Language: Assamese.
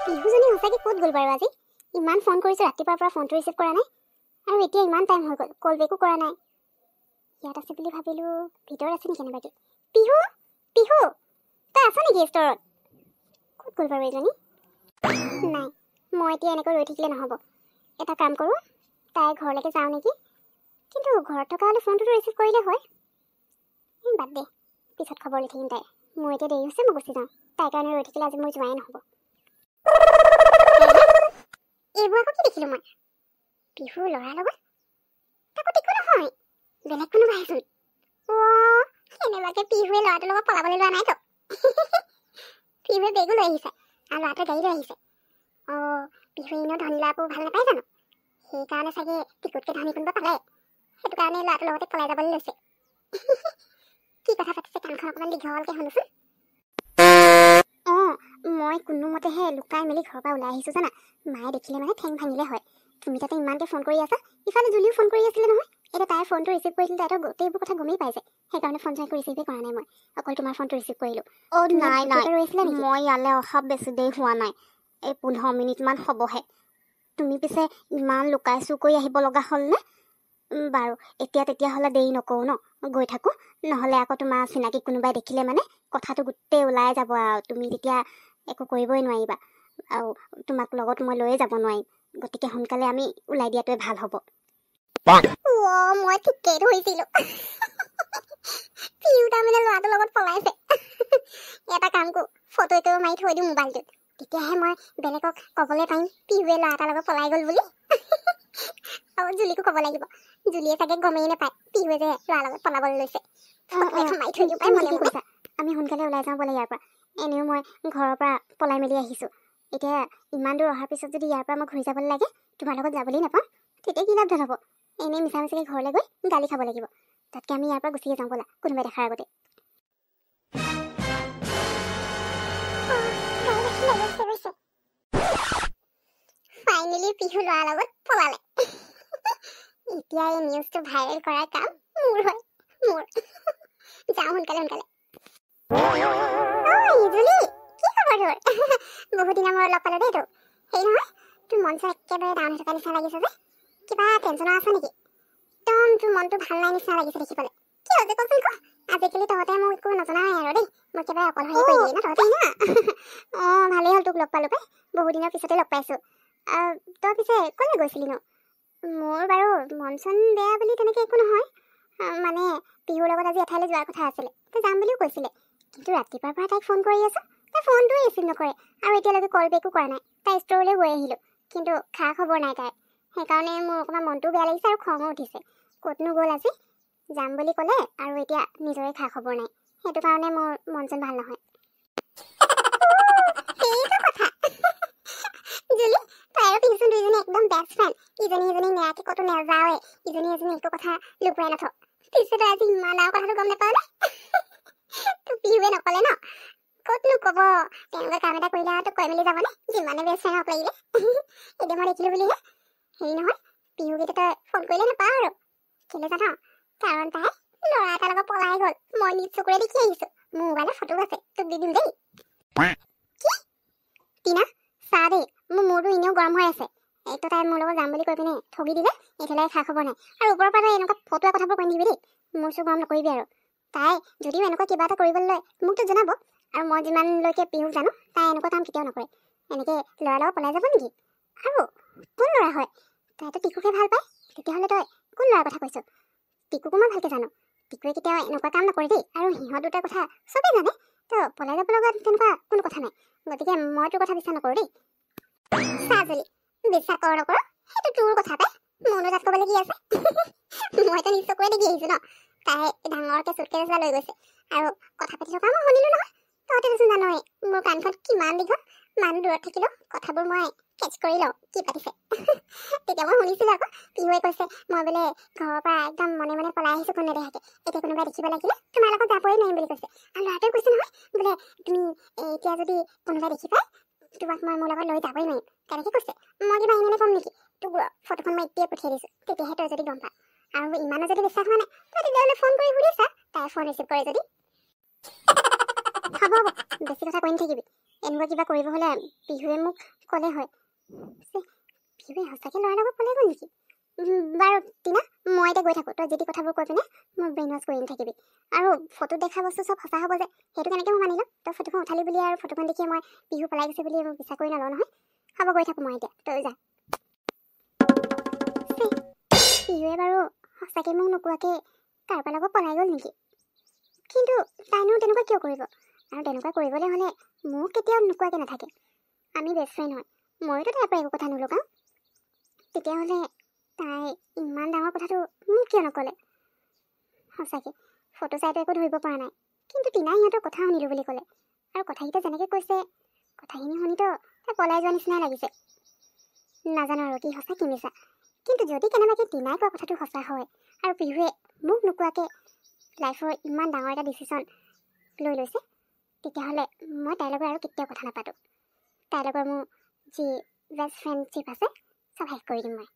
পিহুজনী সঁচাকে ক'ত গ'ল বাৰু আজি? ইমান ফোন কৰিছোঁ ৰাতিপুৱাৰ পৰা ফোনটো ৰিচিভ কৰা নাই আৰু এতিয়া ইমান টাইম হৈ গ'ল কল বেকো কৰা নাই। ইয়াত আছে বুলি ভাবিলোঁ, ভিতৰত আছে নেকি কেনেবাকৈ? পিহু পিহু তই আছ নেকি ষ্টৰত? ক'ত গ'ল বাৰু এইজনী? নাই, মই এতিয়া এনেকৈ ৰৈ থাকিলে নহ'ব। এটা কাম কৰোঁ, তাইৰ ঘৰলৈকে যাওঁ নেকি। কিন্তু ঘৰত থকা হ'লে ফোনটোতো ৰিচিভ কৰিলে হয়। বাদ দে, পিছত খবৰ লৈ থাকিম তাই। মোৰ এতিয়া দেৰি হৈছে, মই গুচি যাওঁ। তাইৰ কাৰণে ৰৈ থাকিলে আজি মোৰ যোৱাই নহ'ব। এইবোৰ আকৌ কি দেখিলোঁ মই? পিহুৰ ল'ৰাৰ লগত? তাকো টিকু নহয়, বেলেগ কোনোবা আহিছোন। অ' কেনেবাকৈ পিহুৱে ল'ৰাটোৰ লগত পলাবলৈ লোৱা নাইতো। পিহুৱে বেগো লৈ আহিছে আৰু ল'ৰাটোৱে গাড়ী লৈ আহিছে। অ' পিহুৱে এনেও ধনী ল'ৰাবোৰ ভাল নাপায় জানো? সেইকাৰণে চাগে টিকুতকৈ ধনী কোনোবা পালে, সেইটো কাৰণে ল'ৰাটোৰ লগতে পলাই যাবলৈ লৈছে। কি কথা পাতিছে কাণখন অকণমান দীঘলকৈ শুনোচোন। অঁ, মই কোনোমতেহে লুকাই মেলি ঘৰৰ পৰা ওলাই আহিছোঁ জানা। মায়ে দেখিলে মানে ঠেং ভাঙিলে হয়। তুমি তাতে ইমানকৈ ফোন কৰি আছা, ইফালে জুলিও ফোন কৰি আছিলে নহয়। এতিয়া তাইৰ ফোনটো ৰিচিভ কৰিছিল, তাইতো গোটেইবোৰ কথা গমেই পাইছে। সেইকাৰণে ফোন চাই ৰিচিভেই কৰা নাই মই, অকল তোমাৰ ফোনটো ৰিচিভ কৰিলোঁ। অ' নাই, মই ইয়ালৈ অহা বেছি দেৰি হোৱা নাই, এই 15 মিনিটমান হ'বহে। তুমি পিছে ইমান লুকাই চুৰ কৰি আহিব লগা হ'লনে? বাৰু এতিয়া তেতিয়াহ'লে দেৰি নকৰোঁ ন, গৈ থাকোঁ। নহ'লে আকৌ তোমাৰ চিনাকি কোনোবাই দেখিলে মানে কথাটো গোটেই ওলাই যাব আৰু তুমি তেতিয়া একো কৰিবই নোৱাৰিবা। আৰু তোমাক লগত মই লৈয়ে যাব নোৱাৰিম। গতিকে সোনকালে আমি ওলাই দিয়াটোৱে ভাল হ'ব। মই ঠিকেই ধৰিছিলোঁ। পিহু তাৰমানে ল'ৰাটোৰ লগত পলাইছে। এটা কাম কৰোঁ, ফটো একেবাৰে মাৰি থৈ দিওঁ মোবাইলটোত। তেতিয়াহে মই বেলেগক ক'বলৈ পাৰিম পিহুৱে ল'ৰা এটাৰ লগত পলাই গ'ল বুলি। আৰু জুলিকো ক'ব লাগিব। জুলিয়ে চাগে গমেই নাপায় পিহুৱে যে ল'ৰাৰ লগত পলাবলৈ লৈছে। মাৰি থৈ দিওঁ পাই মনে মনে। আমি সোনকালে ওলাই যাওঁ বোলে ইয়াৰ পৰা। এনেও মই ঘৰৰ পৰা পলাই মেলি আহিছোঁ। এতিয়া ইমান দূৰ অহাৰ পিছত যদি ইয়াৰ পৰা মই ঘূৰি যাবলৈ লাগে, তোমাৰ লগত যাবলৈ নাপাওঁ, তেতিয়া কি লাভদাল হ'ব? এনেই মিছা মিছাকৈ ঘৰলৈ গৈ গালি খাব লাগিব। তাতকৈ আমি ইয়াৰ পৰা গুচিয়ে যাওঁ ব'লা, কোনোবাই দেখাৰ আগতে। ফাইনেলি পিহু ল'ৰাৰ লগত পলালে। এতিয়া এই নিউজটো ভাইৰেল কৰাৰ কাম মোৰ হয়, মোৰ। যাওঁ সোনকালে। জুলি, কি খবৰ তোৰ? বহুত দিনৰ মূৰত লগ পালোঁ দেই তোক। সেই নহয়, তোৰ মন চা একেবাৰে ডাউন হৈ থকা নিচিনা লাগিছে যে, কিবা টেনচনৰ আছে নেকি? একদম তোৰ মনটো ভাল নাই নিচিনা লাগিছে দেখিবলৈ। কি হৈছে কচোন ক? আজিকালি তহঁতে মোক একো নজনাই আৰু দেই, মই একেবাৰে অকলশৰে কৰি দিলি ন তহঁতে না? অঁ, ভালেই হ'ল তোক লগ পালোঁ পাই, বহুত দিনৰ পিছতে লগ পাইছোঁ। তই পিছে ক'লৈ গৈছিলি ন? মোৰ বাৰু মন চন বেয়া বুলি তেনেকৈ একো নহয়। মানে পিহুৰ লগত আজি এঠাইলৈ যোৱাৰ কথা আছিলে, তই যাম বুলিও কৈছিলে। কিন্তু ৰাতিপুৱাৰ পৰা তাইক ফোন কৰি আছোঁ, তাই ফোনটোৱে ৰিচিভ নকৰে আৰু এতিয়ালৈকে কল বেকো কৰা নাই। তাই ষ্টৰলৈ গৈ আহিলোঁ, কিন্তু খা খবৰ নাই তাইৰ। সেইকাৰণে মোৰ অকণমান মনটোও বেয়া লাগিছে আৰু খঙো উঠিছে। ক'তনো গ'ল আজি? যাম বুলি ক'লে আৰু এতিয়া নিজৰে খা খবৰ নাই। সেইটো কাৰণে মোৰ মন চন ভাল নহয়। সেইটো কথা। জুলি, তাই আৰু পিহুচোন দুইজনী একদম বেষ্ট ফ্ৰেণ্ড। ইজনী নেৰাকে ক'তো নাযাওৱে, ইজনী একো কথা লুকুৱাই নথওঁ। পিছে তই আজি ইমান আৰু কথাটো গম নাপাৱ নে? তোক পিহুৱে নকলে ন? ক'তনো ক'ব, তেনেকুৱা কাম এটা কৰিলে আৰু তোক কৈ মেলি যাবনে? যিমানে বেষ্ট ফ্ৰেণ্ড হওক লাগিলে। এতিয়া মই দেখিলোঁ বুলিহে। হেৰি নহয়, পিহুক এতিয়া তই ফোন কৰিলে নাপাৱ আৰু। কেলে জান? কাৰণ তাই ল'ৰা এটাৰ লগত পলাই গ'ল। মই নিজ চকুৰে দেখি আহিছোঁ। মোৰ মোবাইলত ফটো আছে, তোক দি দিম দেই। কি? টিনা, চা দেই, মোৰ মূৰটো এনেও গৰম হৈ আছে। এইটো তাই মোৰ লগত যাম বুলি কৈ পিনে ঠগি দিলে, এইফালে খা খবৰ নাই। আৰু ওপৰৰ পৰা তই এনেকুৱা ফটোৱা কথাবোৰ কৈ নিদিবি দেই। মোৰ চোৰ গৰম নকৰিবি আৰু। তাই যদিও এনেকুৱা কিবা এটা কৰিবলৈ লয় মোকতো জনাব। আৰু মই যিমানলৈকে পিহুক জানো, তাই এনেকুৱা কাম কেতিয়াও নকৰে। এনেকৈ ল'ৰাৰ লগত পলাই যাব নেকি? আৰু কোন ল'ৰা হয়? তাইতো টিকুকে ভাল পায়। তেতিয়াহ'লে তই কোন ল'ৰাৰ কথা কৈছ? টিকুকো মই ভালকৈ জানো। টিকুৱে কেতিয়াও এনেকুৱা কাম নকৰে দেই। আৰু সিহঁত দুটাৰ কথা চবেই জানে। তো পলাই যাব লগা তেনেকুৱা কোনো কথা নাই। গতিকে মই তোৰ কথা বিশ্বাস নকৰোঁ দেই। চা জুলি, বিশ্বাস কৰ নকৰ সেইটো তোৰ কথা পাই, মোৰনো তাত ক'বলৈ কি আছে? মইতো নিজ চকুৰে দেখি আহিছোঁ ন। তাই ডাঙৰকৈ চুটকেছ এটা লৈ গৈছে আৰু কথা পাতি থকা মই শুনিলোঁ নহয়। তহঁতে দেচোন জানই মোৰ কাণখন কিমান দীঘল। মানুহ দূৰত থাকিলেও কথাবোৰ মই কেচ কৰি লওঁ কি পাতিছে। তেতিয়া মই শুনিছিলোঁ আকৌ পিহুৱে কৈছে মই বোলে ঘৰৰ পৰা একদম মনে মনে পলাই আহিছোঁ কোনো নেদেখাকে। এতিয়া কোনোবাই দেখিব লাগিলে তোমাৰ লগত যাবই নোৱাৰিম বুলি কৈছে। আৰু ল'ৰাটোৱে কৈছে নহয় বোলে তুমি এতিয়া যদি কোনোবাই দেখি পায় তোমাক মই মোৰ লগত লৈ যাবই নোৱাৰিম। তেনেকৈ কৈছে। মই কিবা এনেই ক'ম নেকি? তোক ফটোখন মই এতিয়াই পঠিয়াই দিছোঁ, তেতিয়াহে তই যদি গম পা। আৰু ইমানো যদি বিশ্বাস হোৱা নাই তই তেতিয়াহ'লে ফোন কৰি সুধি চা, তাই ফোন ৰিচিভ কৰে যদি। হ'ব, বেছি কথা কৈ নাথাকিবি। এনেকুৱা কিবা কৰিব হ'লে পিহুৱে মোক ক'লে হয়। পিহুৱে সঁচাকৈ ল'ৰাৰ লগত পলাই গ'ল নেকি? বাৰু টিনা, মই এতিয়া গৈ থাকোঁ। তই যদি কথাবোৰ কৈ পিনে মোৰ ব্ৰেইন ৱাছ কৰি নাথাকিবি। আৰু ফটোত দেখা বস্তু চব সঁচা হ'ব যে, সেইটো কেনেকৈ মই মানি ল'ম? তই ফটোখন উঠালি বুলি আৰু ফটোখন দেখিয়ে মই পিহু পলাই গৈছে বুলি বিশ্বাস কৰি নলওঁ নহয়। হ'ব, গৈ থাকোঁ মই এতিয়া, তই যা। পিহুৱে বাৰু সঁচাকৈ মোক নোকোৱাকৈ কাৰোবাৰ লগত পলাই গ'ল নেকি? কিন্তু তাইনো তেনেকুৱা কিয় কৰিব? আৰু তেনেকুৱা কৰিবলৈ হ'লে মোক কেতিয়াও নোকোৱাকৈ নাথাকে। আমি বেষ্ট ফ্ৰেণ্ড হয়, ময়োতো তাইৰ পৰা একো কথা নলগাওঁ। তেতিয়াহ'লে তাই ইমান ডাঙৰ কথাটো মোক কিয় নক'লে? সঁচাকৈ ফটো চাইটো একো ধৰিব পৰা নাই, কিন্তু টিনাই সিহঁতৰ কথা শুনিলোঁ বুলি ক'লে। আৰু কথাকেইটা যেনেকৈ কৈছে, কথাখিনি শুনিতো তাই পলাই যোৱা নিচিনাই লাগিছে। নাজানো আৰু কি সঁচা কি মিছা, কিন্তু যদি কেনেবাকৈ টিনাই কোৱা কথাটো সঁচা হয় আৰু পিহুৱে মোক নোকোৱাকৈ লাইফৰ ইমান ডাঙৰ এটা ডিচিশ্যন লৈ লৈছে, তেতিয়াহ'লে মই তাইৰ লগত আৰু কেতিয়াও কথা নাপাতোঁ। তাইৰ লগত মোৰ যি বেষ্ট ফ্ৰেণ্ডশ্বিপ আছে চব শেষ কৰি দিম মই।